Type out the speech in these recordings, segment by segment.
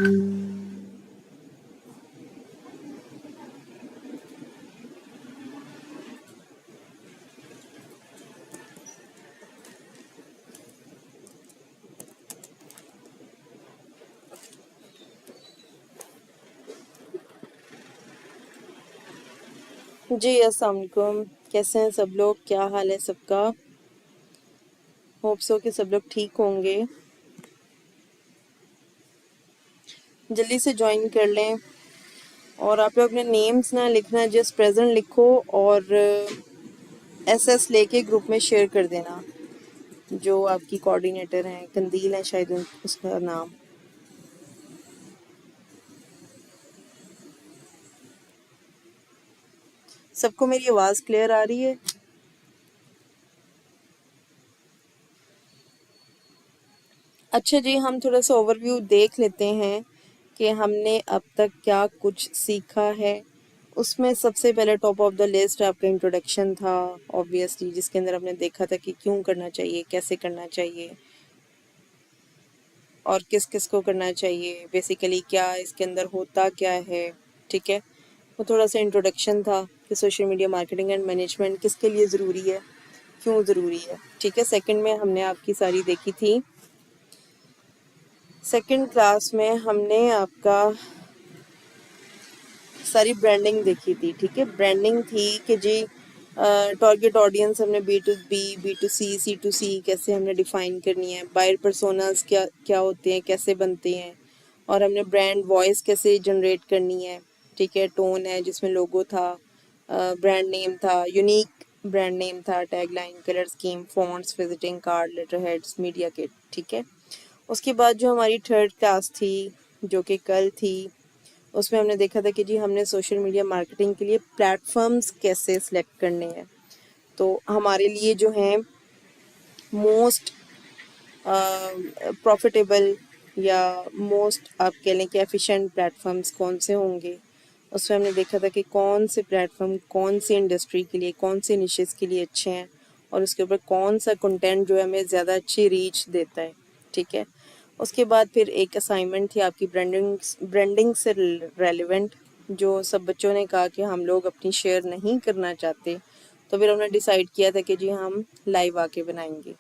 जी अस्सलाम वालेकुम। कैसे हैं सब लोग? क्या हाल है सबका? होप सो कि सब लोग ठीक होंगे। जल्दी से ज्वाइन कर लें। और आप लोग अपने नेम्स ना लिखना, जस्ट प्रेजेंट लिखो और एसएस लेके ग्रुप में शेयर कर देना। जो आपकी कोऑर्डिनेटर हैं, कंदील है शायद उसका नाम। सबको मेरी आवाज़ क्लियर आ रही है? अच्छा जी, हम थोड़ा सा ओवरव्यू देख लेते हैं कि हमने अब तक क्या कुछ सीखा है। उसमें सबसे पहले टॉप ऑफ द लिस्ट आपका इंट्रोडक्शन था, ऑब्वियसली, जिसके अंदर हमने देखा था कि क्यों करना चाहिए, कैसे करना चाहिए और किस किस को करना चाहिए, बेसिकली क्या इसके अंदर होता क्या है। ठीक है, वो थोड़ा सा इंट्रोडक्शन था कि social media marketing and management किसके लिए ज़रूरी है, क्यों ज़रूरी है। ठीक है, सेकंड में हमने आपकी सारी देखी थी। सेकंड क्लास में हमने आपका सारी ब्रांडिंग देखी थी। ठीक है, ब्रांडिंग थी कि जी टारगेट ऑडियंस हमने B2B, B2C, C2C कैसे हमने डिफाइन करनी है, बायर पर्सोनास क्या क्या होते हैं, कैसे बनते हैं, और हमने ब्रांड वॉइस कैसे जनरेट करनी है। ठीक है, टोन है जिसमें लोगो था, ब्रांड नेम था, यूनिक ब्रांड नेम था, tagline, colour scheme, fonts, visiting card, letter heads, media kit. ठीक है, उसके बाद जो हमारी थर्ड क्लास थी जो कि कल थी, उसमें हमने देखा था कि जी हमने सोशल मीडिया मार्केटिंग के लिए प्लेटफॉर्म्स कैसे सिलेक्ट करने हैं। तो हमारे लिए जो हैं मोस्ट प्रॉफिटेबल या मोस्ट आप कह लें कि एफिशिएंट प्लेटफॉर्म्स कौन से होंगे। उसमें हमने देखा था कि कौन से प्लेटफॉर्म कौन सी इंडस्ट्री के लिए, कौन से निशेस के लिए अच्छे हैं, और उसके ऊपर कौन सा कंटेंट जो है हमें ज़्यादा अच्छी रीच देता है। ठीक है, उसके बाद फिर एक असाइनमेंट थी आपकी ब्रांडिंग से रेलिवेंट, जो सब बच्चों ने कहा कि हम लोग अपनी शेयर नहीं करना चाहते, तो फिर हमने डिसाइड किया था कि जी हम लाइव आके बनाएंगे।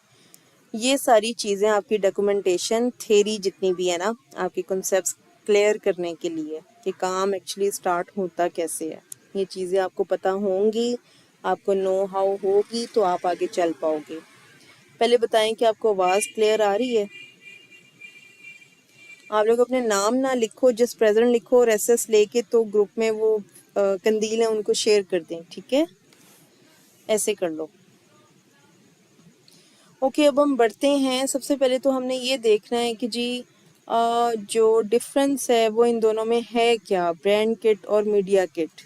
ये सारी चीज़ें आपकी डॉक्यूमेंटेशन थेरी जितनी भी है ना, आपके कॉन्सेप्ट्स क्लियर करने के लिए कि काम एक्चुअली स्टार्ट होता कैसे है, ये चीज़ें आपको पता होंगी, आपको नो हाउ होगी, तो आप आगे चल पाओगे। पहले बताएं कि आपको आवाज़ क्लियर आ रही है? आप लोग अपने नाम ना लिखो, जस्ट प्रेजेंट लिखो और एसएस लेके तो ग्रुप में वो कंदील है उनको शेयर कर दें। ठीक है, ऐसे कर लो। ओके, अब हम बढ़ते हैं। सबसे पहले तो हमने ये देखना है कि जी जो डिफरेंस है वो इन दोनों में है क्या, ब्रांड किट और मीडिया किट।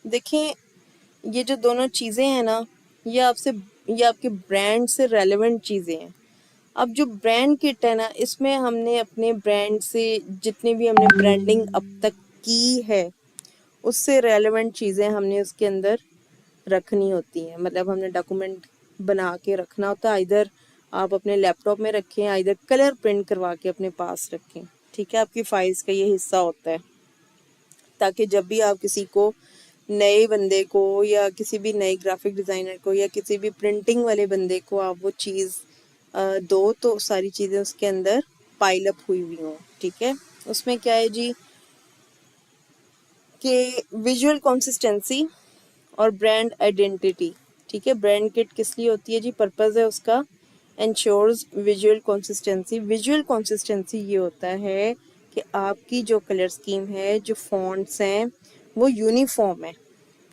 देखें, ये जो दोनों चीज़ें हैं ना, ये आपके ब्रांड से रेलेवेंट चीज़ें हैं। अब जो ब्रांड किट है ना, इसमें हमने अपने ब्रांड से जितनी भी हमने ब्रांडिंग अब तक की है उससे रेलेवेंट चीज़ें हमने उसके अंदर रखनी होती हैं। मतलब हमने डॉक्यूमेंट बना के रखना होता है, इधर आप अपने लैपटॉप में रखें, इधर कलर प्रिंट करवा के अपने पास रखें। ठीक है, आपकी फाइल्स का ये हिस्सा होता है, ताकि जब भी आप किसी को, नए बंदे को या किसी भी नए ग्राफिक डिज़ाइनर को या किसी भी प्रिंटिंग वाले बंदे को आप वो चीज़ दो, तो सारी चीज़ें उसके अंदर पाइल अप हुई हुई हों। ठीक है, उसमें क्या है जी कि विजुअल कंसिस्टेंसी और ब्रांड आइडेंटिटी। ठीक है, ब्रांड किट किस लिए होती है जी? पर्पज़ है उसका ensures visual consistency. Visual consistency ये होता है कि आपकी जो कलर स्कीम है, जो फॉन्ट्स हैं, वो यूनिफॉर्म है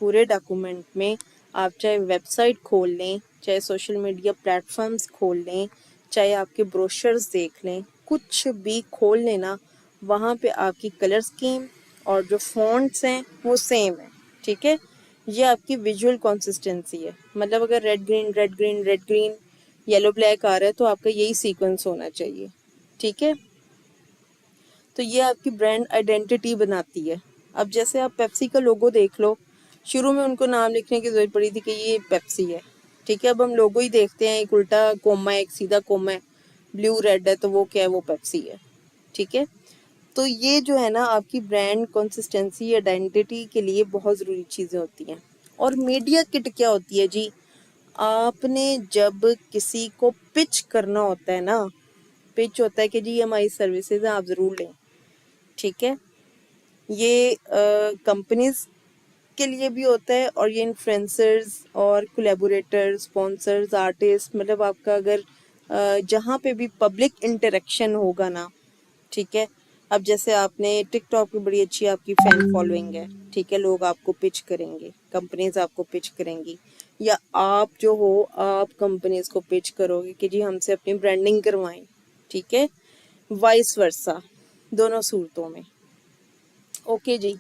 पूरे डॉक्यूमेंट में। आप चाहे वेबसाइट खोल लें, चाहे सोशल मीडिया प्लेटफॉर्म्स खोल लें, चाहे आपके ब्रोशर्स देख लें, कुछ भी खोल लेना, वहाँ पे आपकी कलर स्कीम और जो फॉन्ट्स हैं वो सेम है। ठीक है, ये आपकी विजुअल कंसिस्टेंसी है। मतलब अगर red green red green red green yellow black आ रहा है तो आपका यही सीक्वेंस होना चाहिए। ठीक है, तो ये आपकी ब्रांड आइडेंटिटी बनाती है। अब जैसे आप पेप्सी का लोगो देख लो, शुरू में उनको नाम लिखने की जरूरत पड़ी थी कि ये पेप्सी है। ठीक है। अब हम लोगो ही देखते हैं, एक उल्टा कोमा है, एक सीधा कोमा है, ब्लू रेड है, तो वो क्या है, वो पेप्सी है। ठीक है। तो ये जो है ना आपकी ब्रांड कंसिस्टेंसी आइडेंटिटी के लिए बहुत ज़रूरी चीज़ें होती हैं। और मीडिया किट क्या होती है जी, आपने जब किसी को पिच करना होता है ना, पिच होता है कि जी ये हमारी सर्विसेज हैं, आप ज़रूर लें। ठीक है। ये कंपनीज के लिए भी होता है, और ये इन्फ्लुएंसर्स और कोलैबोरेटर्स, स्पॉन्सर्स, आर्टिस्ट, मतलब आपका अगर जहाँ पे भी पब्लिक इंटरेक्शन होगा ना, ठीक है। अब जैसे आपने टिकटॉक पे बड़ी अच्छी आपकी फैन फॉलोइंग है, ठीक है, लोग आपको पिच करेंगे, कंपनीज आपको पिच करेंगी, या आप जो हो आप कंपनीज को पिच करोगे कि जी हमसे अपनी ब्रांडिंग करवाएं। ठीक है। वाइस वर्सा, दोनों सूरतों में। ओके जी।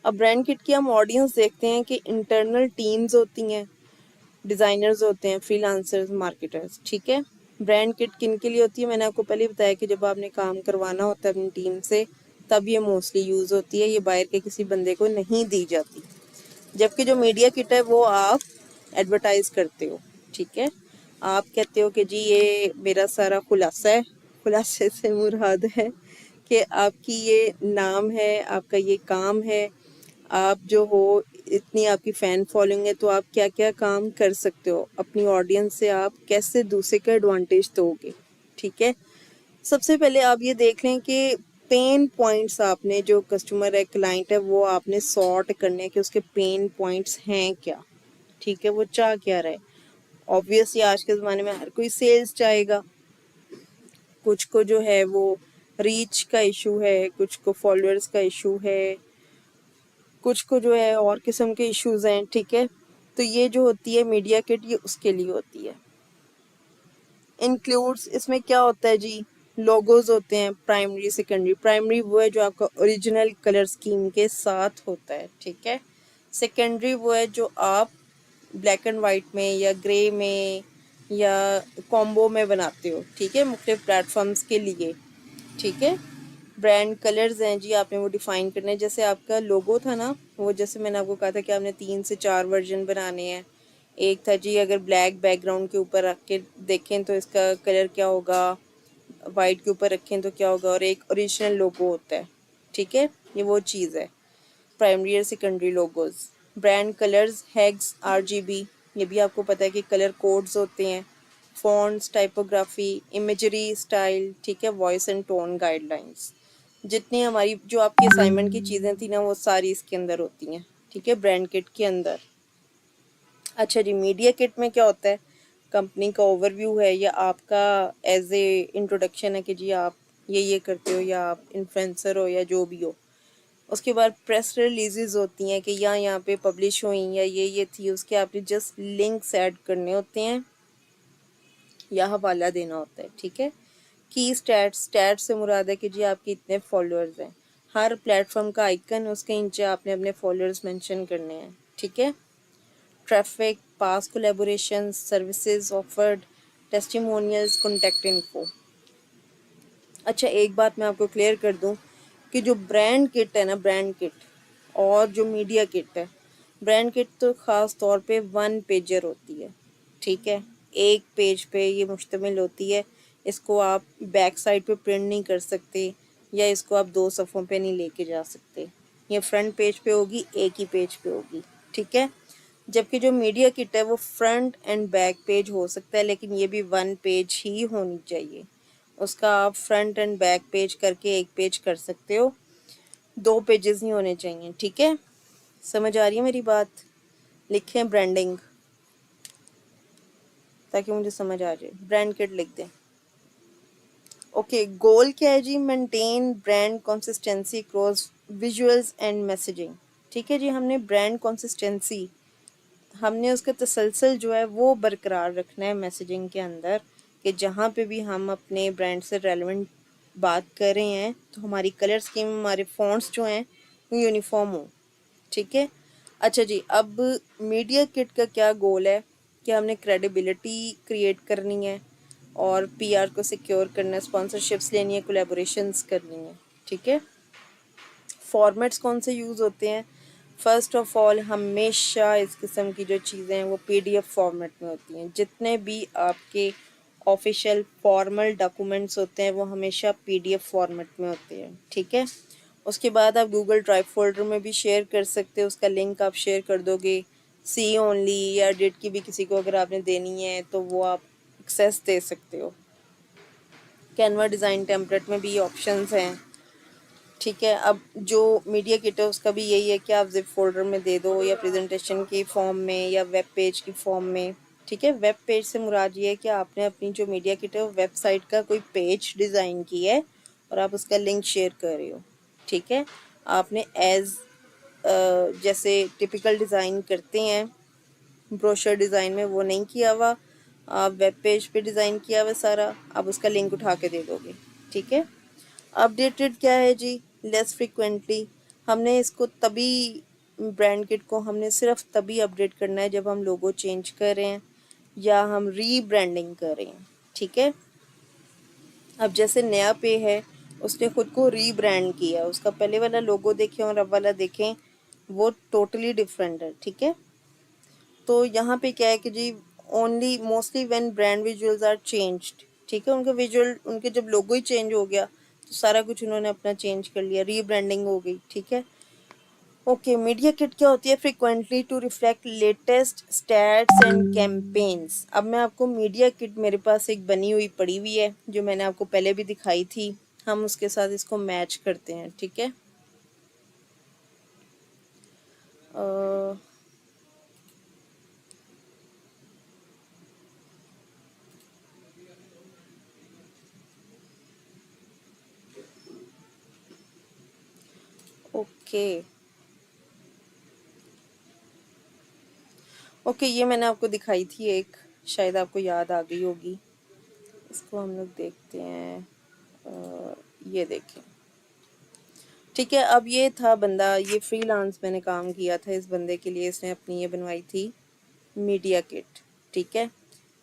अब ब्रांड किट की हम ऑडियंस देखते हैं कि इंटरनल टीम्स होती हैं, डिज़ाइनर्स होते हैं, फ्रीलांसर्स, मार्केटर्स। ठीक है। ब्रांड किट किन के लिए होती है, मैंने आपको पहले ही बताया कि जब आपने काम करवाना होता है अपनी टीम से, तब ये मोस्टली यूज़ होती है, ये बाहर के किसी बंदे को नहीं दी जाती। जबकि जो मीडिया किट है वो आप एडवर्टाइज करते हो। ठीक है। आप कहते हो कि जी ये मेरा सारा खुलासा है, खुलासे से मुराद है कि आपकी ये नाम है, आपका ये काम है, आप जो हो इतनी आपकी फ़ैन फॉलोइंग है, तो आप क्या क्या काम कर सकते हो अपनी ऑडियंस से, आप कैसे दूसरे का एडवांटेज दोगे। ठीक है। सबसे पहले आप ये देख लें कि पेन पॉइंट्स, आपने जो कस्टमर है, क्लाइंट है, वो आपने सॉर्ट करने हैं कि उसके पेन पॉइंट्स हैं क्या। ठीक है। वो चाह क्या रहे। ऑब्वियसली आज के ज़माने में हर कोई सेल्स चाहेगा, कुछ को जो है वो रीच का इशू है, कुछ को फॉलोअर्स का इशू है, कुछ को जो है और किस्म के इश्यूज हैं। ठीक है। तो ये जो होती है मीडिया किट, ये उसके लिए होती है। इंक्लूड्स, इसमें क्या होता है जी, लोगोज होते हैं, प्राइमरी सेकेंडरी। प्राइमरी वो है जो आपका ओरिजिनल कलर स्कीम के साथ होता है। ठीक है। सेकेंडरी वो है जो आप ब्लैक एंड वाइट में या ग्रे में या कॉम्बो में बनाते हो। ठीक है। मुख्तलिफ प्लेटफॉर्म्स के लिए। ठीक है। ब्रांड कलर्स हैं जी, आपने वो डिफाइन करने हैं। जैसे आपका लोगो था ना, वो जैसे मैंने आपको कहा था कि आपने 3 से 4 वर्जन बनाने हैं। एक था जी अगर ब्लैक बैकग्राउंड के ऊपर रख के देखें तो इसका कलर क्या होगा, वाइट के ऊपर रखें तो क्या होगा, और एक ओरिजिनल लोगो होता है। ठीक है। ये वो चीज़ है, प्राइमरी और secondary logos. Brand colours, हैग्स, RGB, ये भी आपको पता है कि कलर कोड्स होते हैं। Fonts, typography, imagery, style. ठीक है। वॉइस एंड टोन गाइडलाइंस, जितनी हमारी जो आपकी असाइनमेंट की चीज़ें थी ना, वो सारी इसके अंदर होती हैं। ठीक है। ब्रांड किट के अंदर। अच्छा जी, मीडिया किट में क्या होता है, कंपनी का ओवरव्यू है, या आपका एज ए इंट्रोडक्शन है कि जी आप ये करते हो, या आप इन्फ्लुएंसर हो, या जो भी हो। उसके बाद प्रेस रिलीजेस होती हैं कि यहाँ पे पब्लिश हुई, या ये थी, उसके आपने जस्ट लिंक्स ऐड करने होते हैं या हवाला देना होता है। ठीक है। की स्टैट्स, स्टैट्स से मुराद है कि जी आपके इतने फॉलोअर्स हैं, हर प्लेटफॉर्म का आइकन उसके नीचे आपने अपने फॉलोअर्स मेंशन करने हैं। ठीक है। Traffic, past collaboration, services offered, testimonials, contact info. अच्छा, एक बात मैं आपको क्लियर कर दूं कि जो ब्रांड किट है ना, ब्रांड किट और जो मीडिया किट है, ब्रांड किट तो ख़ास तौर पे 1 पेजर होती है। ठीक है। एक पेज पे ये मुश्तमिल होती है, इसको आप बैक साइड पे प्रिंट नहीं कर सकते, या इसको आप 2 सफ़ों पे नहीं लेके जा सकते। ये फ्रंट पेज पे होगी, एक ही पेज पे होगी। ठीक है। जबकि जो मीडिया किट है वो फ्रंट एंड बैक पेज हो सकता है, लेकिन ये भी 1 पेज ही होनी चाहिए। उसका आप फ्रंट एंड बैक पेज करके एक पेज कर सकते हो, 2 पेजेस नहीं होने चाहिए। ठीक है। समझ आ रही है मेरी बात। लिखें ब्रांडिंग, ताकि मुझे समझ आ जाए। ब्रांड किट लिख दें। ओके, गोल क्या है जी, maintain brand consistency cross visuals and messaging. ठीक है जी, हमने ब्रांड कंसिस्टेंसी, हमने उसका तसलसल जो है वो बरकरार रखना है मैसेजिंग के अंदर, कि जहाँ पे भी हम अपने ब्रांड से रेलेवेंट बात कर रहे हैं तो हमारी कलर स्कीम, हमारे फॉन्ट्स जो हैं वो यूनिफॉर्म हो। ठीक है। अच्छा जी, अब मीडिया किट का क्या गोल है कि हमने क्रेडिबिलिटी क्रिएट करनी है, और पीआर को सिक्योर करना है, स्पॉन्सरशिप्स लेनी है, कोलैबोरेशंस करनी है। ठीक है। फॉर्मेट्स कौन से यूज़ होते हैं, फर्स्ट ऑफ ऑल हमेशा इस किस्म की जो चीज़ें हैं वो पीडीएफ फॉर्मेट में होती हैं। जितने भी आपके ऑफिशियल फॉर्मल डॉक्यूमेंट्स होते हैं वो हमेशा पीडीएफ फॉर्मेट में होते हैं, ठीक है। उसके बाद आप गूगल ड्राइव फोल्डर में भी शेयर कर सकते हो, उसका लिंक आप शेयर कर दोगे। सी ओनली या डिट की भी किसी को अगर आपने देनी है तो वो आप एक्सेस दे सकते हो। कैनवा डिज़ाइन टेम्पलेट में भी ऑप्शंस हैं, ठीक है। अब जो मीडिया किट है उसका भी यही है कि आप जिप फोल्डर में दे दो या प्रेजेंटेशन की फॉर्म में या वेब पेज की फॉर्म में, ठीक है। वेब पेज से मुराद ये है कि आपने अपनी जो मीडिया किट है वो वेबसाइट का कोई पेज डिज़ाइन की है और आप उसका लिंक शेयर कर रहे हो, ठीक है। आपने एज जैसे टिपिकल डिज़ाइन करते हैं ब्रोशर डिज़ाइन में वो नहीं किया हुआ, आप वेब पेज पे डिज़ाइन किया हुआ सारा, आप उसका लिंक उठा के दे दोगे, ठीक है। अपडेटेड क्या है जी, लेस फ्रिक्वेंटली। हमने इसको तभी ब्रांड किट को हमने सिर्फ तभी अपडेट करना है जब हम लोगो चेंज कर रहे हैं या हम रीब्रांडिंग कर रहे हैं, ठीक है। अब जैसे नया पे है उसने खुद को रीब्रांड किया, उसका पहले वाला लोगो देखें और अब वाला देखें वो टोटली डिफरेंट है, ठीक है। तो यहाँ पे क्या है कि जी only mostly when brand visuals are changed, ठीक है। उनका विजुअल उनके जब लोगो ही चेंज हो गया तो सारा कुछ उन्होंने अपना चेंज कर लिया, रीब्रांडिंग हो गई, ठीक है। ओके, मीडिया किट क्या होती है, frequently to reflect latest stats and campaigns. अब मैं आपको मीडिया किट मेरे पास एक बनी हुई पड़ी हुई है जो मैंने आपको पहले भी दिखाई थी, हम उसके साथ इसको मैच करते हैं, ठीक है। ओके ओके, ये मैंने आपको दिखाई थी एक, शायद आपको याद आ गई होगी। इसको हम लोग देखते हैं, ये देखें, ठीक है। अब ये था बंदा, ये फ्रीलांस मैंने काम किया था इस बंदे के लिए, इसने अपनी ये बनवाई थी मीडिया किट, ठीक है।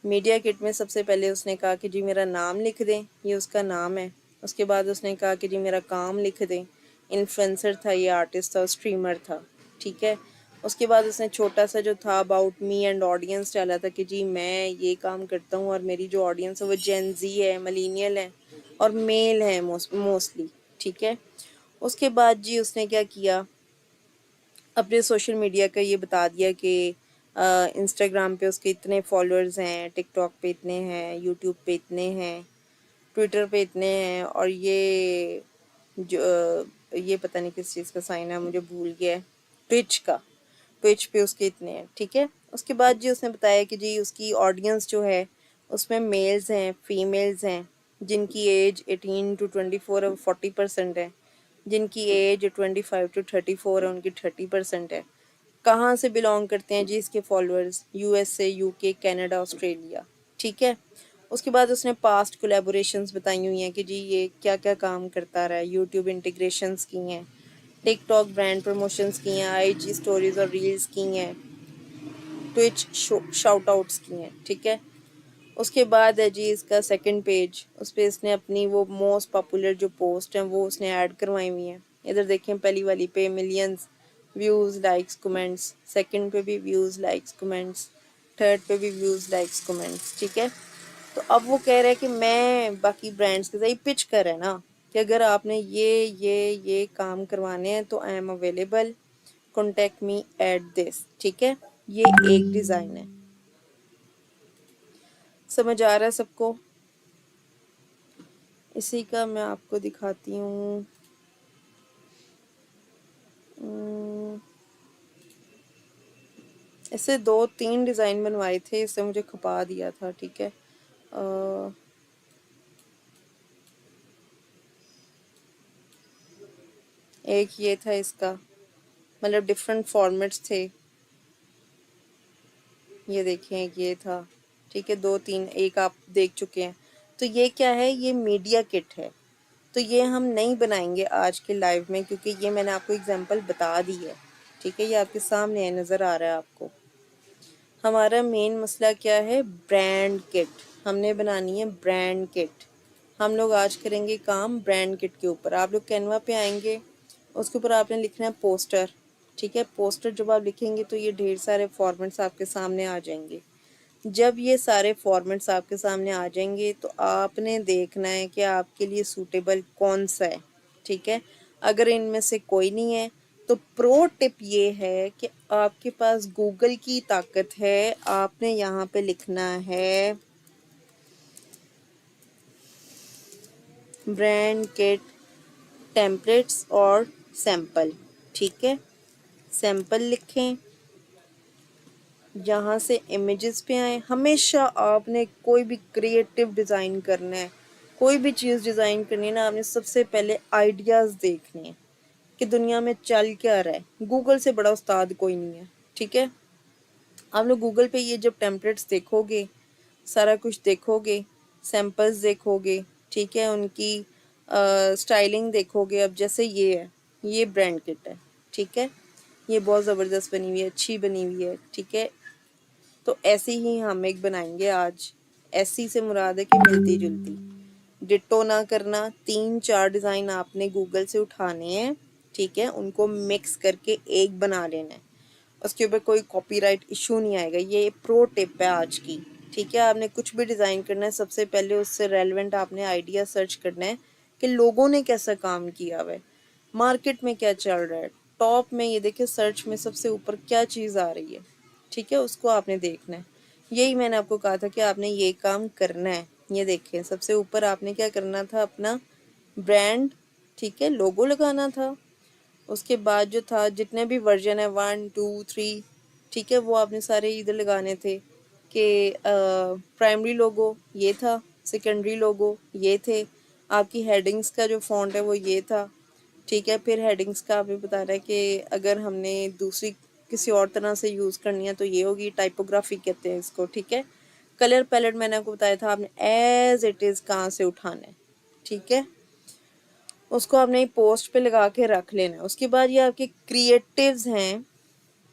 मीडिया किट में सबसे पहले उसने कहा कि जी मेरा नाम लिख दें, ये उसका नाम है। उसके बाद उसने कहा कि जी मेरा काम लिख दें, इन्फ्लुएंसर था, ये आर्टिस्ट था, स्ट्रीमर था, ठीक है। उसके बाद उसने छोटा सा जो था अबाउट मी एंड ऑडियंस डाला था कि जी मैं ये काम करता हूँ और मेरी जो ऑडियंस है वो जेन जी है, मिलेनियल है और मेल है मोस्टली, ठीक है। उसके बाद जी उसने क्या किया, अपने सोशल मीडिया का ये बता दिया कि इंस्टाग्राम पे उसके इतने फॉलोअर्स हैं, टिकटॉक पे इतने हैं, यूट्यूब पे इतने हैं, ट्विटर पे इतने हैं और ये जो ये पता नहीं किस चीज़ का साइन है मुझे भूल गया है, ट्विच का, ट्विच पे उसके इतने हैं, ठीक है। उसके बाद जी उसने बताया कि जी उसकी ऑडियंस जो है उसमें मेल्स हैं, फीमेल्स हैं, जिनकी एज 18 to 24 और 40% है, जिनकी एज 25 to 34 है उनकी 30% है। कहाँ से बिलोंग करते हैं जी इसके followers, USA, UK, Canada, Australia, ठीक है। उसके बाद उसने पास्ट कोलैबोरेशंस बताई हुई हैं कि जी ये क्या क्या काम करता रहा है, यूट्यूब इंटीग्रेशंस की हैं, टिकटॉक ब्रांड प्रमोशंस की हैं, आईजी स्टोरीज और रील्स की हैं, ट्विच शाउट आउट्स की हैं, ठीक है। उसके बाद है जी इसका सेकंड पेज, उस पर इसने अपनी वो मोस्ट पॉपुलर जो पोस्ट हैं वो उसने ऐड करवाई हुई हैं। इधर देखें पहली वाली पे millions views, likes, comments, second पे भी व्यूज़, लाइक्स, कमेंट्स, थर्ड पे भी व्यूज़, लाइक्स, कमेंट्स, ठीक है। तो अब वो कह रहा है कि मैं बाकी ब्रांड्स के साथ पिच कर रहा है ना कि अगर आपने ये काम करवाने हैं तो I am available, contact me at this, ठीक है। ये एक डिज़ाइन है, समझ आ रहा है सबको। इसी का मैं आपको दिखाती हूँ, ऐसे 2-3 डिज़ाइन बनवाए थे, इससे मुझे खपा दिया था, ठीक है। एक ये था इसका, मतलब डिफरेंट फॉर्मेट्स थे, ये देखें एक ये था, ठीक है। 2-3 एक आप देख चुके हैं। तो ये क्या है, ये मीडिया किट है। तो ये हम नहीं बनाएंगे आज के लाइव में क्योंकि ये मैंने आपको एग्जांपल बता दी है, ठीक है। ये आपके सामने है, नज़र आ रहा है आपको। हमारा मेन मसला क्या है, ब्रांड किट, हमने बनानी है ब्रांड किट। हम लोग आज करेंगे काम ब्रांड किट के ऊपर। आप लोग कैनवा पे आएंगे, उसके ऊपर आपने लिखना है पोस्टर, ठीक है। पोस्टर जब आप लिखेंगे तो ये ढेर सारे फॉर्मेट्स आपके सामने आ जाएंगे। जब ये सारे फॉर्मेट्स आपके सामने आ जाएंगे तो आपने देखना है कि आपके लिए सूटेबल कौन सा है। ठीक है। अगर इनमें से कोई नहीं है तो प्रो टिप ये है कि आपके पास गूगल की ताकत है। आपने यहाँ पे लिखना है ब्रांड किट टेम्पलेट्स और सैंपल। ठीक है। सैंपल लिखें, जहाँ से इमेजेस पे आए। हमेशा आपने कोई भी क्रिएटिव डिज़ाइन करना है, कोई भी चीज़ डिज़ाइन करनी है ना, आपने सबसे पहले आइडियाज़ देखने हैं कि दुनिया में चल क्या रहा है। गूगल से बड़ा उस्ताद कोई नहीं है। ठीक है। आप लोग गूगल पे ये जब टेम्पलेट्स देखोगे, सारा कुछ देखोगे, सैम्पल्स देखोगे, ठीक है, उनकी स्टाइलिंग देखोगे। अब जैसे ये है, ये ब्रांड किट है। ठीक है। ये बहुत ज़बरदस्त बनी हुई है, अच्छी बनी हुई है। ठीक है। तो ऐसे ही हम एक बनाएंगे आज। ऐसी से मुराद है कि मिलती जुलती, डिट्टो ना करना। 3-4 डिज़ाइन आपने गूगल से उठाने हैं। ठीक है। उनको मिक्स करके एक बना लेना है। उसके ऊपर कोई कॉपीराइट इशू नहीं आएगा। ये प्रो टिप है आज की। ठीक है। आपने कुछ भी डिज़ाइन करना है, सबसे पहले उससे रेलेवेंट आपने आइडिया सर्च करना है कि लोगों ने कैसा काम किया हुआ है, मार्केट में क्या चल रहा है, टॉप में ये देखिए सर्च में सबसे ऊपर क्या चीज़ आ रही है। ठीक है। उसको आपने देखना है। यही मैंने आपको कहा था कि आपने ये काम करना है। ये देखें, सबसे ऊपर आपने क्या करना था, अपना ब्रांड, ठीक है, लोगो लगाना था। उसके बाद जो था, जितने भी वर्जन है 1 2 3, ठीक है, वो आपने सारे इधर लगाने थे कि प्राइमरी लोगो ये था, सेकेंडरी लोगो ये थे, आपकी हेडिंग्स का जो फॉन्ट है वो ये था। ठीक है। फिर हेडिंग्स का आपने बताना है कि अगर हमने दूसरी किसी और तरह से यूज़ करनी है तो ये होगी, टाइपोग्राफी कहते हैं इसको। ठीक है। कलर पैलेट मैंने आपको बताया था, आपने एज इट इज़ कहाँ से उठाना है। ठीक है। उसको आपने पोस्ट पे लगा के रख लेना है। उसके बाद ये आपके क्रिएटिव्स हैं,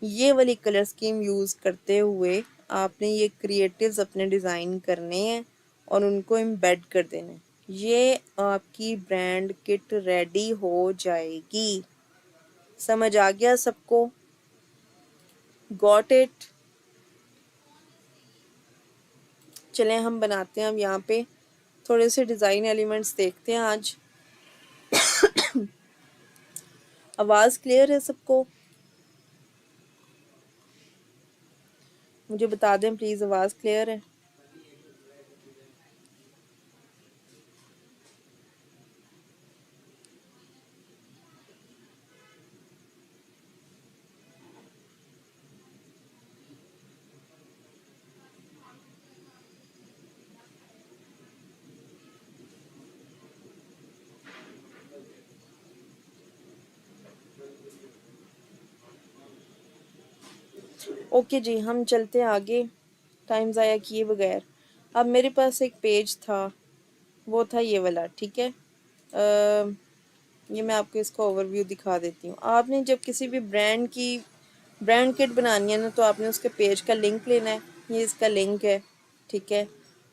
ये वाली कलर स्कीम यूज़ करते हुए आपने ये क्रिएटिव्स अपने डिज़ाइन करने हैं और उनको एम्बेड कर देना है। ये आपकी ब्रांड किट रेडी हो जाएगी। समझ आ गया सबको? Got it? चलें हम बनाते हैं। अब यहाँ पे थोड़े से डिज़ाइन एलिमेंट्स देखते हैं आज। आवाज़ क्लियर है सबको? मुझे बता दें प्लीज़, आवाज़ क्लियर है? ओके जी, हम चलते हैं आगे टाइम ज़ाया किए बगैर। अब मेरे पास एक पेज था, वो था ये वाला। ठीक है। ये मैं आपको इसका ओवरव्यू दिखा देती हूँ। आपने जब किसी भी ब्रांड की ब्रांड किट बनानी है ना, तो आपने उसके पेज का लिंक लेना है। ये इसका लिंक है। ठीक है।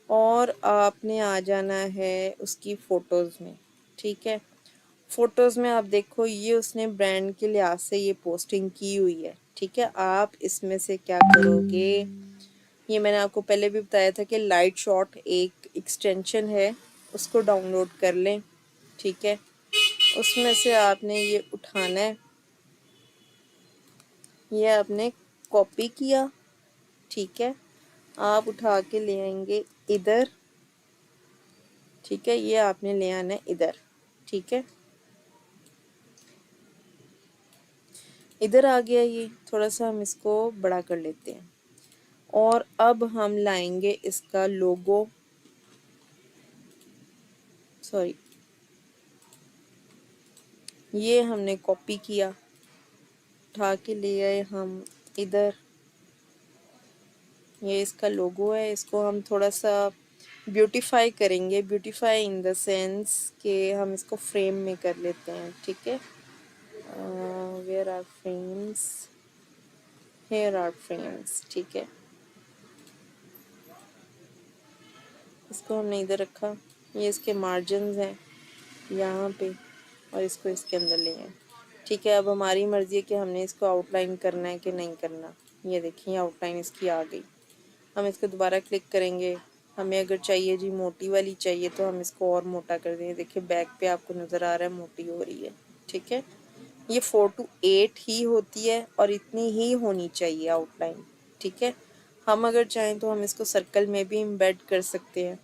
और आपने आ जाना है उसकी फ़ोटोज़ में। ठीक है। फ़ोटोज़ में आप देखो, ये उसने ब्रांड के लिहाज से ये पोस्टिंग की हुई है। ठीक है। आप इसमें से क्या करोगे, ये मैंने आपको पहले भी बताया था कि लाइट शॉट एक एक्सटेंशन है, उसको डाउनलोड कर लें। ठीक है। उसमें से आपने ये उठाना है, ये आपने कॉपी किया। ठीक है। आप उठा के ले आएंगे इधर। ठीक है। ये आपने ले आना है इधर। ठीक है। इधर आ गया ये। थोड़ा सा हम इसको बड़ा कर लेते हैं और अब हम लाएंगे इसका लोगो। सॉरी, ये हमने कॉपी किया, उठा के ले आए हम इधर। ये इसका लोगो है, इसको हम थोड़ा सा ब्यूटीफाई करेंगे। ब्यूटीफाई इन द सेंस कि हम इसको फ्रेम में कर लेते हैं। ठीक है। Where are frames, here are frames. ठीक है। इसको हमने इधर रखा, ये इसके मार्जिन्स हैं यहाँ पे, और इसको इसके अंदर ले आए। ठीक है, अब हमारी मर्जी है कि हमने इसको आउटलाइन करना है कि नहीं करना। ये देखिए आउटलाइन इसकी आ गई। हम इसको दोबारा क्लिक करेंगे। हमें अगर चाहिए जी मोटी वाली चाहिए तो हम इसको और मोटा कर देंगे। देखिए बैक पे आपको नज़र आ रहा है मोटी हो रही है। ठीक है, ये 4 to 8 ही होती है और इतनी ही होनी चाहिए आउटलाइन। ठीक है, हम अगर चाहें तो हम इसको सर्कल में भी एम्बेड कर सकते हैं।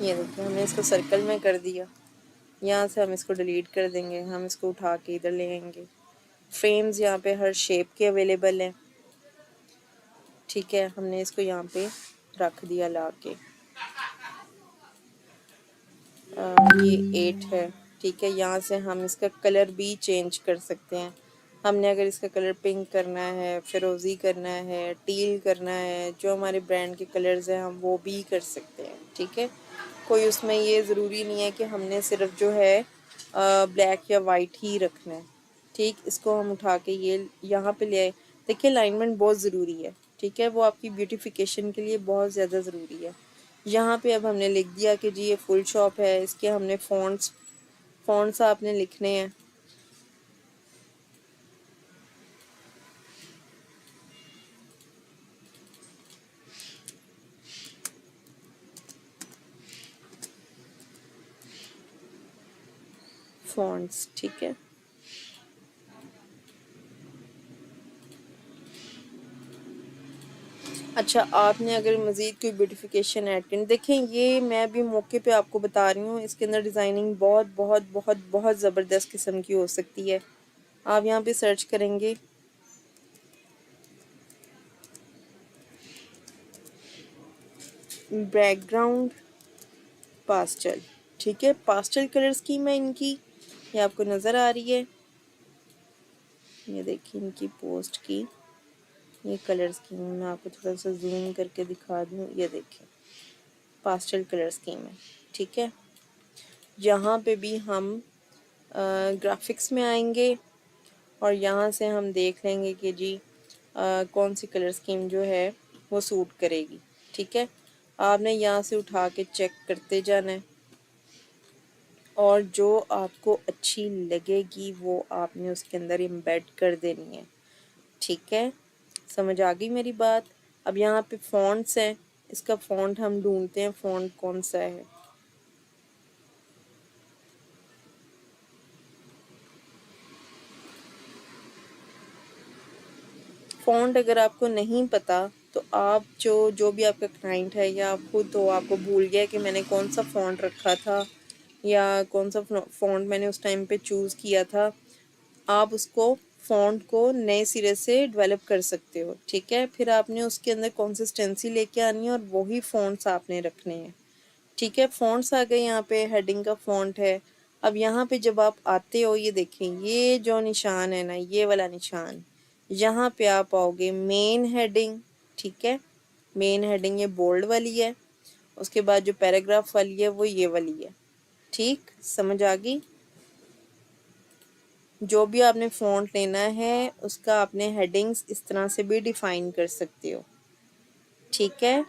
ये देखिए हमने इसको सर्कल में कर दिया। यहाँ से हम इसको डिलीट कर देंगे। हम इसको उठा के इधर ले आएंगे। फ्रेम्स यहाँ पे हर शेप के अवेलेबल हैं। ठीक है, हमने इसको यहाँ पे रख दिया ला के। ये 8 है। ठीक है, यहाँ से हम इसका कलर भी चेंज कर सकते हैं। हमने अगर इसका कलर पिंक करना है, फिरोज़ी करना है, टील करना है, जो हमारे ब्रांड के कलर्स हैं हम वो भी कर सकते हैं। ठीक है, कोई उसमें ये ज़रूरी नहीं है कि हमने सिर्फ जो है ब्लैक या वाइट ही रखना है। ठीक, इसको हम उठा के ये यहाँ पे ले आए। देखिए अलाइनमेंट बहुत ज़रूरी है। ठीक है, वो आपकी ब्यूटिफिकेशन के लिए बहुत ज़्यादा ज़रूरी है। यहाँ पे अब हमने लिख दिया कि जी ये फुल शॉप है। इसके हमने फ़ॉन्ट्स आपने लिखने हैं। फ़ॉन्ट्स ठीक है। अच्छा, आपने अगर मज़ीद कोई ब्यूटिफिकेशन ऐड करनी, देखें ये मैं भी मौके पे आपको बता रही हूँ। इसके अंदर डिज़ाइनिंग बहुत बहुत बहुत बहुत ज़बरदस्त किस्म की हो सकती है। आप यहाँ पे सर्च करेंगे बैकग्राउंड पास्टल। ठीक है, पास्टल कलर स्कीम है इनकी। ये आपको नज़र आ रही है। ये देखिए इनकी पोस्ट की ये कलर स्कीम। मैं आपको थोड़ा सा जूम करके दिखा दूँ। ये देखिए पास्टल कलर स्कीम है। ठीक है, यहाँ पे भी हम ग्राफिक्स में आएंगे और यहाँ से हम देख लेंगे कि जी कौन सी कलर स्कीम जो है वो सूट करेगी। ठीक है, आपने यहाँ से उठा के चेक करते जाना है और जो आपको अच्छी लगेगी वो आपने उसके अंदर एम्बेड कर देनी है। ठीक है, समझ आ गई मेरी बात। अब यहाँ पे फ़ॉन्ट्स हैं। इसका फ़ॉन्ट हम ढूंढते हैं, फ़ॉन्ट कौन सा है। फ़ॉन्ट अगर आपको नहीं पता तो आप जो भी आपका क्लाइंट है या आप खुद हो, आपको भूल गया कि मैंने कौन सा फ़ॉन्ट रखा था या कौन सा फ़ॉन्ट मैंने उस टाइम पे चूज़ किया था, आप उसको फ़ॉन्ट को नए सिरे से डेवलप कर सकते हो। ठीक है, फिर आपने उसके अंदर कंसिस्टेंसी लेके आनी है और वही फ़ॉन्ट्स आपने रखने हैं। ठीक है, फ़ॉन्ट्स आ गए। यहाँ पे हेडिंग का फ़ॉन्ट है। अब यहाँ पे जब आप आते हो, ये देखें ये जो निशान है ना, ये वाला निशान, यहाँ पे आप आओगे मेन हेडिंग। ठीक है, मेन हेडिंग ये बोल्ड वाली है। उसके बाद जो पैराग्राफ वाली है वो ये वाली है। ठीक, समझ आ गई। जो भी आपने फ़ॉन्ट लेना है उसका आपने हेडिंग्स इस तरह से भी डिफ़ाइन कर सकते हो। ठीक है,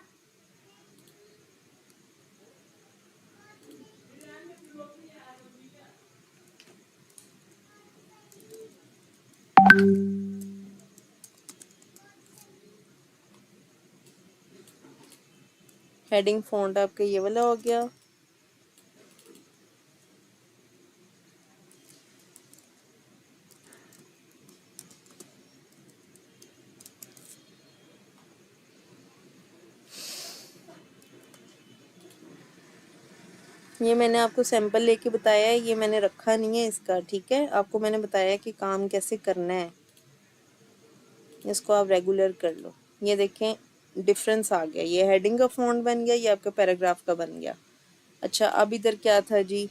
हेडिंग फ़ॉन्ट आपका ये वाला हो गया। ये मैंने आपको सैंपल लेके बताया है, ये मैंने रखा नहीं है इसका। ठीक है, आपको मैंने बताया कि काम कैसे करना है, इसको आप रेगुलर कर लो। ये देखें डिफरेंस आ गया। ये हेडिंग का फ़ॉन्ट बन गया, ये आपका पैराग्राफ का बन गया। अच्छा, अब इधर क्या था जी,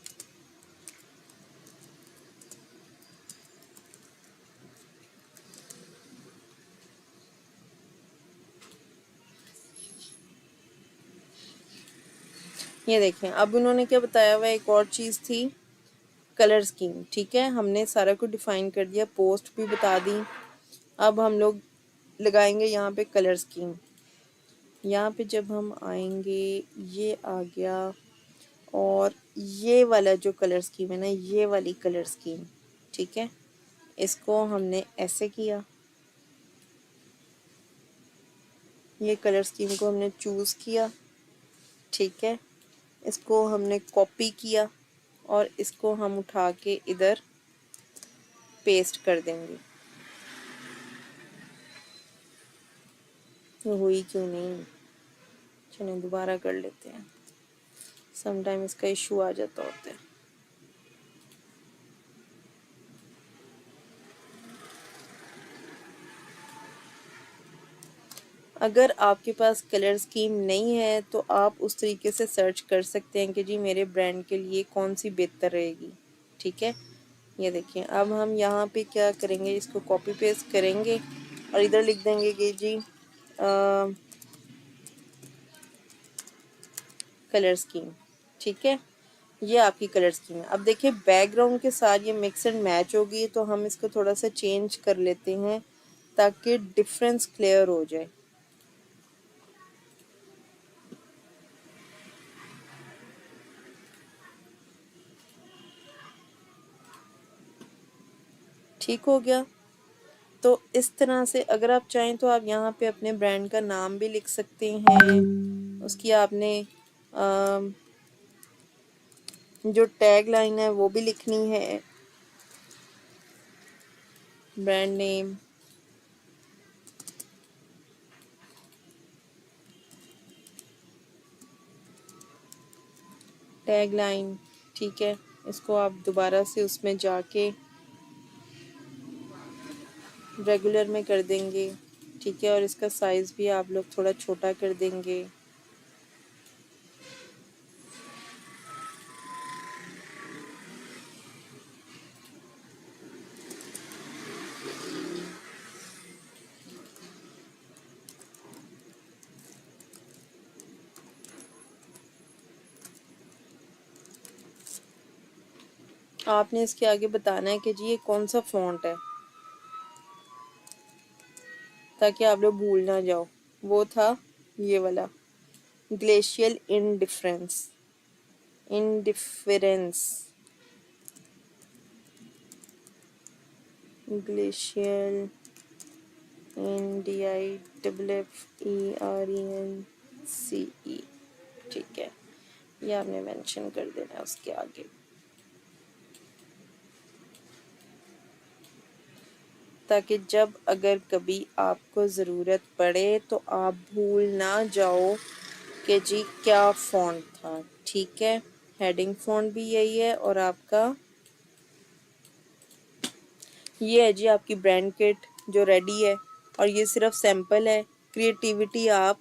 ये देखें अब उन्होंने क्या बताया हुआ, एक और चीज़ थी कलर स्कीम। ठीक है, हमने सारा कुछ डिफ़ाइन कर दिया, पोस्ट भी बता दी। अब हम लोग लगाएंगे यहाँ पे कलर स्कीम। यहाँ पे जब हम आएंगे, ये आ गया, और ये वाला जो कलर स्कीम है ना, ये वाली कलर स्कीम, ठीक है, इसको हमने ऐसे किया, ये कलर स्कीम को हमने चूज़ किया, ठीक है, इसको हमने कॉपी किया और इसको हम उठा के इधर पेस्ट कर देंगे। हुई क्यों नहीं, चलिए दोबारा कर लेते हैं, समटाइम इसका इशू आ जाता होता है। अगर आपके पास कलर स्कीम नहीं है तो आप उस तरीके से सर्च कर सकते हैं कि जी मेरे ब्रांड के लिए कौन सी बेहतर रहेगी, ठीक है। ये देखिए, अब हम यहाँ पे क्या करेंगे, इसको कॉपी पेस्ट करेंगे और इधर लिख देंगे कि जी कलर स्कीम, ठीक है, ये आपकी कलर स्कीम है। अब देखिए बैकग्राउंड के साथ ये मिक्स एंड मैच होगी, तो हम इसको थोड़ा सा चेंज कर लेते हैं ताकि डिफरेंस क्लियर हो जाए। ठीक हो गया। तो इस तरह से अगर आप चाहें तो आप यहाँ पे अपने ब्रांड का नाम भी लिख सकते हैं, उसकी आपने जो टैग लाइन है वो भी लिखनी है, ब्रांड नेम, टैग लाइन, ठीक है। इसको आप दोबारा से उसमें जाके रेगुलर में कर देंगे, ठीक है, और इसका साइज़ भी आप लोग थोड़ा छोटा कर देंगे। आपने इसके आगे बताना है कि जी ये कौन सा फ़ॉन्ट है, ताकि आप लोग भूल ना जाओ। वो था ये वाला glacial indifference, indifference, glacial INDIFFERENCE, ठीक है, ये आपने मेंशन कर देना है उसके आगे, ताकि जब अगर कभी आपको ज़रूरत पड़े तो आप भूल ना जाओ कि जी क्या फ़ॉन्ट था, ठीक है। हेडिंग फ़ॉन्ट भी यही है और आपका ये है जी आपकी ब्रांड किट जो रेडी है, और ये सिर्फ सैंपल है। क्रिएटिविटी आप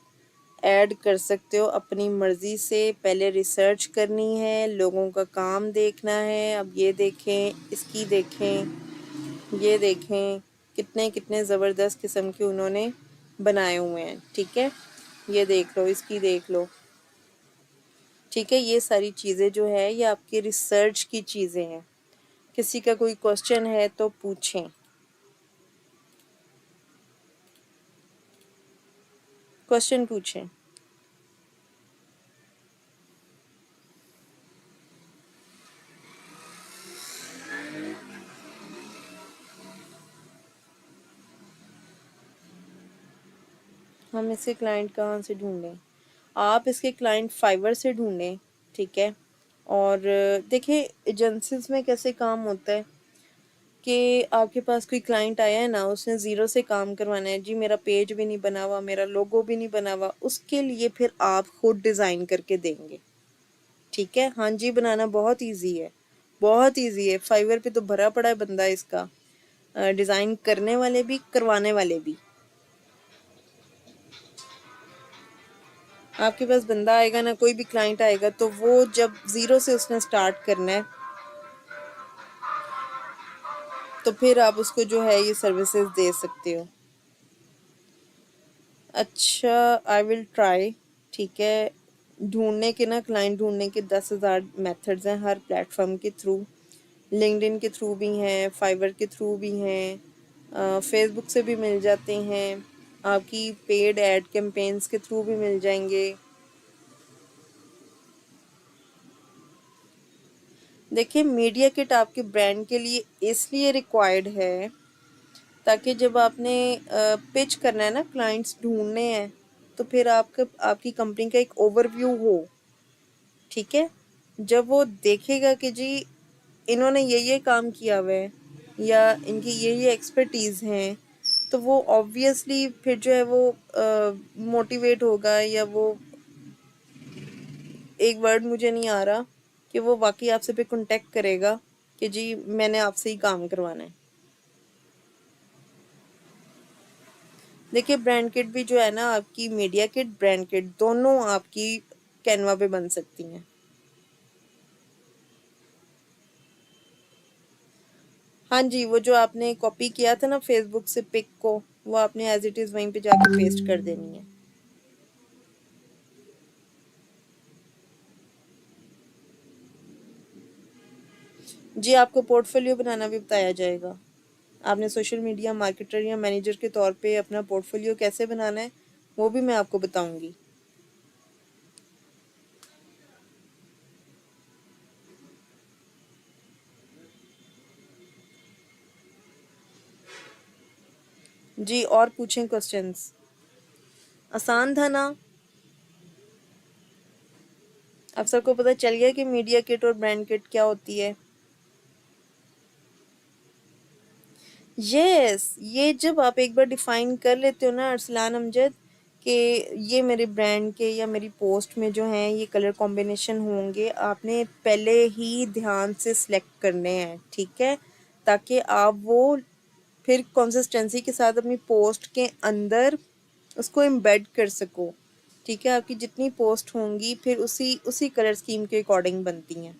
ऐड कर सकते हो अपनी मर्ज़ी से, पहले रिसर्च करनी है, लोगों का काम देखना है। अब ये देखें, इसकी देखें, ये देखें, कितने कितने ज़बरदस्त किस्म के उन्होंने बनाए हुए हैं, ठीक है। ये देख लो, इसकी देख लो, ठीक है। ये सारी चीज़ें जो है ये आपकी रिसर्च की चीज़ें हैं। किसी का कोई क्वेश्चन है तो पूछें, क्वेश्चन पूछें। हम इसके क्लाइंट कहाँ से ढूंढें, आप इसके क्लाइंट फाइवर से ढूंढें, ठीक है। और देखिए एजेंसीज में कैसे काम होता है कि आपके पास कोई क्लाइंट आया है ना, उसने ज़ीरो से काम करवाना है, जी मेरा पेज भी नहीं बना हुआ, मेरा लोगो भी नहीं बना हुआ, उसके लिए फिर आप खुद डिज़ाइन करके देंगे, ठीक है। हाँ जी, बनाना बहुत इजी है, बहुत इजी है। फाइवर पे तो भरा पड़ा है बंदा इसका, डिज़ाइन करने वाले भी, करवाने वाले भी। आपके पास बंदा आएगा ना, कोई भी क्लाइंट आएगा, तो वो जब ज़ीरो से उसने स्टार्ट करना है तो फिर आप उसको जो है ये सर्विसेज दे सकते हो। अच्छा, आई विल ट्राई, ठीक है। ढूंढने के ना, क्लाइंट ढूंढने के 10,000 मेथड्स हैं हर प्लेटफॉर्म के थ्रू। लिंक्डइन के थ्रू भी हैं, फाइवर के थ्रू भी हैं, फेसबुक से भी मिल जाते हैं, आपकी पेड एड कैंपेन्स के थ्रू भी मिल जाएंगे। देखिए मीडिया किट आपके ब्रांड के लिए इसलिए रिक्वायर्ड है ताकि जब आपने पिच करना है ना, क्लाइंट्स ढूंढने हैं, तो फिर आपकी कंपनी का एक ओवरव्यू हो। ठीक है, जब वो देखेगा कि जी इन्होंने ये काम किया हुआ है या इनकी ये एक्सपर्टीज़ हैं, तो वो ऑब्वियसली फिर जो है वो मोटिवेट होगा, या वो एक वर्ड मुझे नहीं आ रहा, कि वो वाकई आपसे पे कांटेक्ट करेगा कि जी मैंने आपसे ही काम करवाना है। देखिए ब्रांड किट भी जो है ना, आपकी मीडिया किट ब्रांड किट दोनों आपकी कैनवा पे बन सकती हैं। हाँ जी, वो जो आपने कॉपी किया था ना फेसबुक से पिक को, वो आपने एज इट इज़ वहीं पे जाके पेस्ट कर देनी है। जी आपको पोर्टफोलियो बनाना भी बताया जाएगा। आपने सोशल मीडिया मार्केटर या मैनेजर के तौर पे अपना पोर्टफोलियो कैसे बनाना है, वो भी मैं आपको बताऊंगी। जी और पूछें क्वेश्चंस। आसान था ना? अब सबको पता चल गया कि मीडिया किट और ब्रांड किट क्या होती है। ये जब आप एक बार डिफाइन कर लेते हो ना अरसलान अमजद, कि ये मेरे ब्रांड के या मेरी पोस्ट में जो हैं ये कलर कॉम्बिनेशन होंगे, आपने पहले ही ध्यान से सिलेक्ट करने हैं। ठीक है, ताकि आप वो फिर कंसिस्टेंसी के साथ अपनी पोस्ट के अंदर उसको एम्बेड कर सको। ठीक है, आपकी जितनी पोस्ट होंगी फिर उसी उसी कलर स्कीम के अकॉर्डिंग बनती हैं।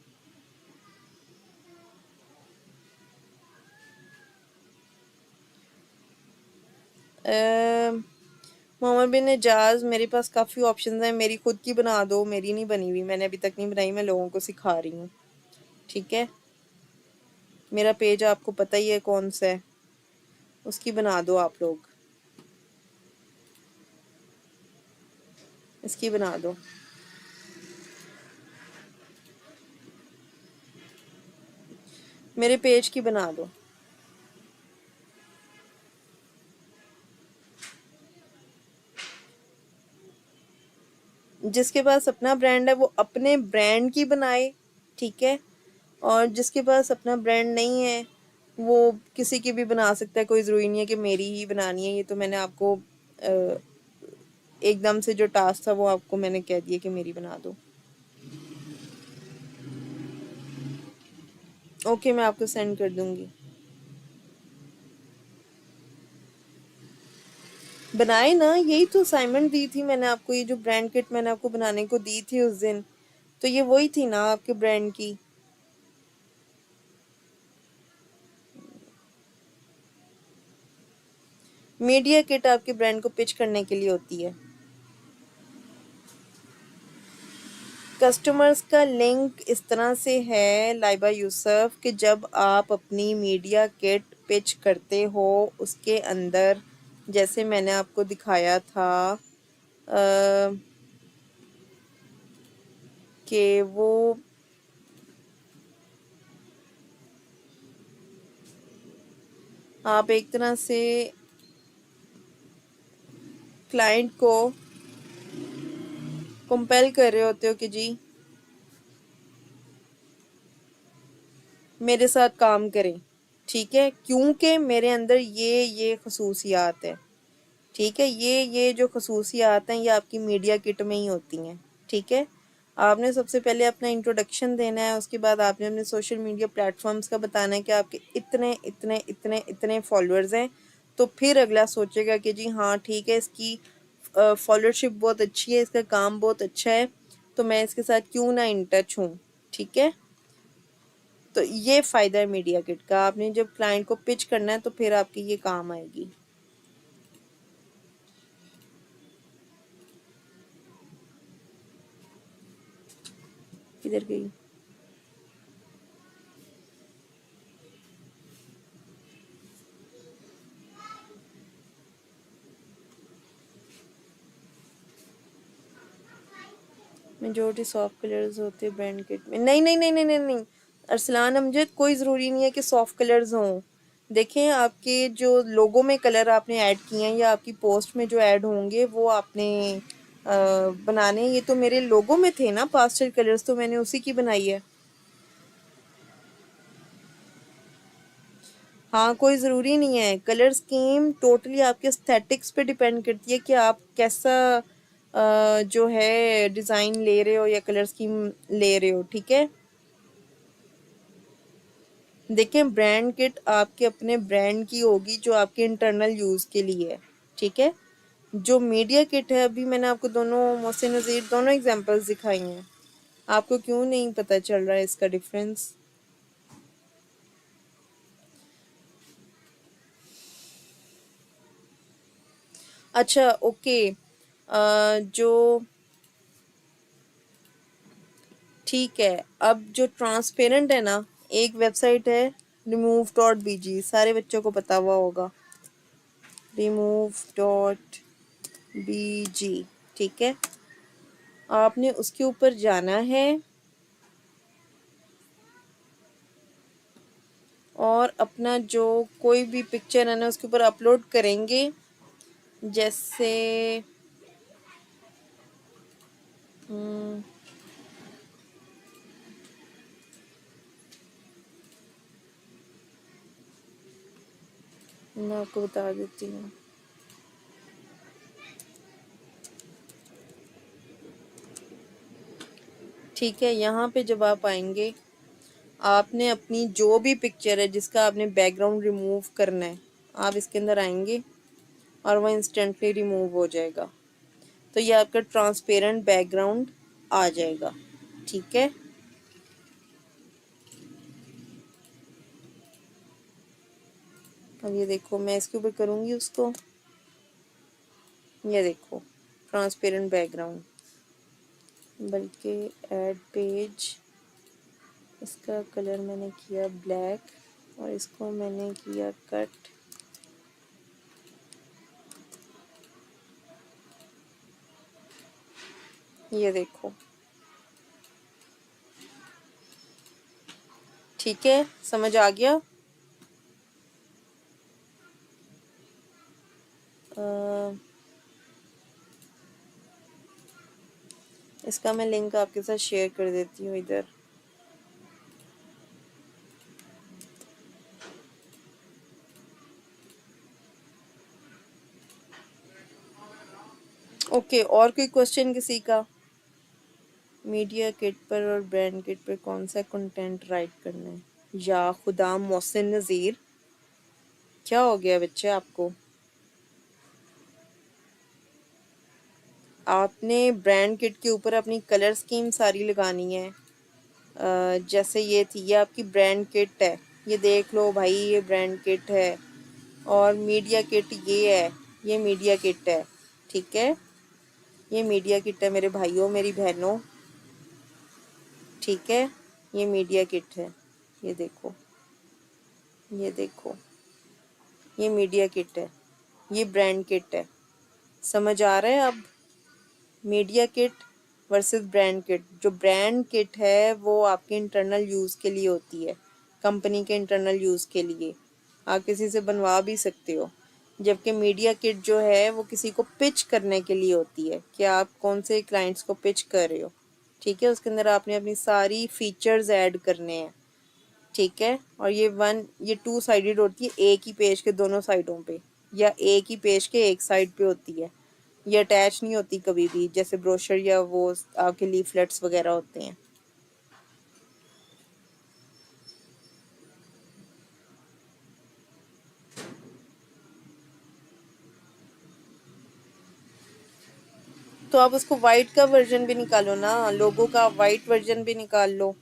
मोहम्मद बिन एजाज, मेरे पास काफ़ी ऑप्शंस हैं, मेरी खुद की बना दो। मेरी नहीं बनी हुई, मैंने अभी तक नहीं बनाई, मैं लोगों को सिखा रही हूँ। ठीक है, मेरा पेज आपको पता ही है कौन सा है, उसकी बना दो आप लोग, इसकी बना दो। मेरे पेज की बना दो। जिसके पास अपना ब्रांड है वो अपने ब्रांड की बनाए। ठीक है, और जिसके पास अपना ब्रांड नहीं है वो किसी की भी बना सकता है, कोई ज़रूरी नहीं है कि मेरी ही बनानी है। ये तो मैंने आपको एकदम से जो टास्क था वो आपको मैंने कह दिया कि मेरी बना दो। ओके, मैं आपको सेंड कर दूंगी। बनाए ना, यही तो असाइनमेंट दी थी मैंने आपको, ये जो ब्रांड किट मैंने आपको बनाने को दी थी उस दिन, तो ये वही थी ना आपके ब्रांड की। मीडिया किट आपके ब्रांड को पिच करने के लिए होती है। कस्टमर्स का लिंक इस तरह से है लाइबा यूसुफ, कि जब आप अपनी मीडिया किट पिच करते हो उसके अंदर, जैसे मैंने आपको दिखाया था कि वो आप एक तरह से क्लाइंट को कंपेल कर रहे होते हो कि जी मेरे साथ काम करें। ठीक है, क्योंकि मेरे अंदर ये खसूसियात है। ठीक है, ये जो खसूसियात हैं ये आपकी मीडिया किट में ही होती हैं। ठीक है, आपने सबसे पहले अपना इंट्रोडक्शन देना है, उसके बाद आपने अपने सोशल मीडिया प्लेटफॉर्म्स का बताना है कि आपके इतने इतने इतने इतने फॉलोअर्स हैं। तो फिर अगला सोचेगा कि जी हाँ ठीक है, इसकी फॉलोअरशिप बहुत अच्छी है, इसका काम बहुत अच्छा है, तो मैं इसके साथ क्यों ना इन टच हूँ। ठीक है, तो ये फ़ायदा है मीडिया किट का। आपने जब क्लाइंट को पिच करना है तो फिर आपकी ये काम आएगी। किधर गई? मेजोरिटी सॉफ्ट कलर्स होते हैं ब्रांड किट में। नहीं नहीं नहीं नहीं नहीं नहीं अरसलान अमजद, कोई ज़रूरी नहीं है कि सॉफ्ट कलर्स हों। देखें, आपके जो लोगो में कलर आपने ऐड किए हैं या आपकी पोस्ट में जो ऐड होंगे वो आपने बनाने। ये तो मेरे लोगो में थे ना पास्टल कलर्स, तो मैंने उसी की बनाई है। हाँ, कोई ज़रूरी नहीं है। कलर स्कीम टोटली आपके एस्थेटिक्स पे डिपेंड करती है कि आप कैसा जो है डिज़ाइन ले रहे हो या कलर स्कीम ले रहे हो, ठीक है। देखें, ब्रांड किट आपके अपने ब्रांड की होगी जो आपके इंटरनल यूज़ के लिए है, ठीक है। जो मीडिया किट है, अभी मैंने आपको दोनों मोहसिन नज़ीर दोनों एग्जांपल्स दिखाई हैं। आपको क्यों नहीं पता चल रहा है इसका डिफरेंस? अच्छा, ओके। जो ठीक है, अब जो ट्रांसपेरेंट है ना, एक वेबसाइट है remove.bg, सारे बच्चों को पता हुआ होगा, remove.bg, ठीक है। आपने उसके ऊपर जाना है और अपना जो कोई भी पिक्चर है ना उसके ऊपर अपलोड करेंगे। जैसे हम्म, मैं आपको बता देती हूँ। ठीक है, यहाँ पे जब आप आएंगे, आपने अपनी जो भी पिक्चर है जिसका आपने बैकग्राउंड रिमूव करना है, आप इसके अंदर आएंगे और वो इंस्टेंटली रिमूव हो जाएगा। तो ये आपका ट्रांसपेरेंट बैकग्राउंड आ जाएगा, ठीक है। अब ये देखो, मैं इसके ऊपर करूँगी उसको, ये देखो ट्रांसपेरेंट बैकग्राउंड। बल्कि ऐड पेज, इसका कलर मैंने किया ब्लैक और इसको मैंने किया कट। ये देखो, ठीक है, समझ आ गया। इसका मैं लिंक आपके साथ शेयर कर देती हूँ इधर। ओके, और कोई क्वेश्चन किसी का? मीडिया किट पर और ब्रांड किट पर कौन सा कंटेंट राइट करना है? या खुदा मोहसिन नज़ीर, क्या हो गया बच्चे आपको? आपने ब्रांड किट के ऊपर अपनी कलर स्कीम सारी लगानी है। जैसे ये थी, ये आपकी ब्रांड किट है, ये देख लो भाई, ये ब्रांड किट है। और मीडिया किट ये है, ये मीडिया किट है, ठीक है। ये मीडिया किट है मेरे भाइयों मेरी बहनों, ठीक है। ये मीडिया किट है, ये देखो, ये देखो, ये मीडिया किट है, ये ब्रांड किट है। समझ आ रहा है अब? Media kit versus brand kit. जो ब्रांड किट है वो आपके इंटरनल यूज़ के लिए होती है, कंपनी के इंटरनल यूज़ के लिए, आप किसी से बनवा भी सकते हो। जबकि मीडिया किट जो है वो किसी को पिच करने के लिए होती है कि आप कौन से क्लाइंट्स को पिच कर रहे हो, ठीक है। उसके अंदर आपने अपनी सारी फीचर्स ऐड करने हैं, ठीक है। और ये टू साइडेड होती है, एक ही पेज के दोनों साइडों पे, या एक ही पेज के एक साइड पे होती है। ये अटैच नहीं होती कभी भी, जैसे ब्रोशर या वो आपके लीफलेट्स वगैरह होते हैं। तो आप उसको वाइट का वर्जन भी निकालो ना, लोगो का वाइट वर्जन भी निकाल लो।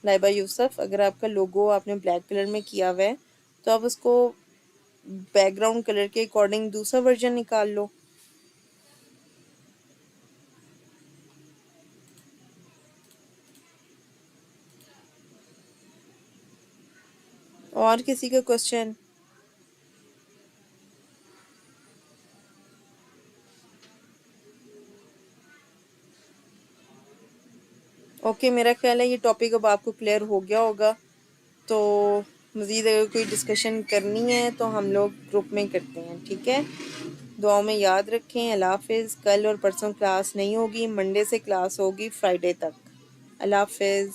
लाइबा यूसुफ, अगर आपका लोगो आपने ब्लैक कलर में किया हुआ है तो आप उसको बैकग्राउंड कलर के अकॉर्डिंग दूसरा वर्जन निकाल लो। और किसी का क्वेश्चन? ओके, मेरा ख्याल है ये टॉपिक अब आपको क्लियर हो गया होगा। तो मज़ीद अगर कोई डिस्कशन करनी है तो हम लोग ग्रुप में करते हैं, ठीक है। दुआओं में याद रखें। अल्लाह हाफिज़। कल और परसों क्लास नहीं होगी, मंडे से क्लास होगी फ्राइडे तक। अल्लाह हाफिज़।